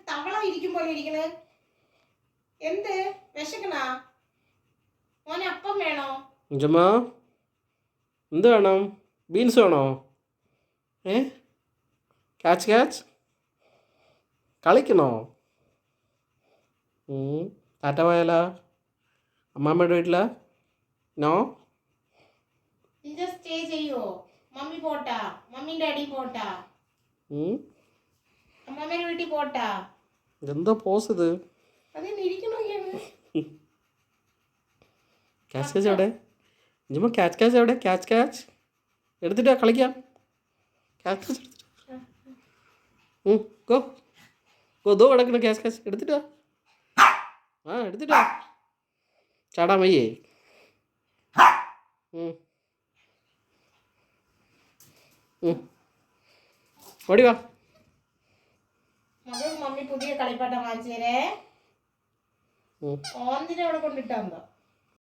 തവള ഇരിക്കും പോലെ ഇരിക്കണ്. എന്ത് വിശക്കണാ മോനെ? അപ്പം വേണോ? ജുമാ എന്ത് വേണം? ബീൻസ് വേണോ? Catch catch കളിക്കണോ? ടാറ്റ പോയാലോ? അമ്മാമ്മയുടെ വീട്ടിലാ? നോ. സ്റ്റേ ചെയ്യോ? മമ്മി പോട്ടാ? മമ്മി ഡാഡി പോട്ടാ? അമ്മാമ്മയുടെ വീട്ടിൽ പോട്ടാ? ഇതെന്താ പോസ് ഇത്? അതെന്നെ ഇരിക്കണോ? ക്യാച്ച് ക്യാച്ച് എവിടെ? ജുമാ ക്യാച്ച് ക്യാച്ച് എവിടെ? ക്യാച്ച് ക്യാച്ച് എടുത്തിട്ടാ കളിക്കാം. ക്യാച്ച് ക്യാച്ച് എടുത്തിട്ട് ഗോ ഗോ. ദോ കിടക്കണ ക്യാച്ച് ക്യാച്ച് എടുത്തിട്ടാ. എടുത്തിട്ടാ. ചാടാൻ വയ്യേ? ഓടി വാ. മമ്മി പുതിയ കളിപ്പാട്ടം വാങ്ങിച്ചേരേ. ഓന്തിനെ അവിടെ കൊണ്ടിട്ടാ.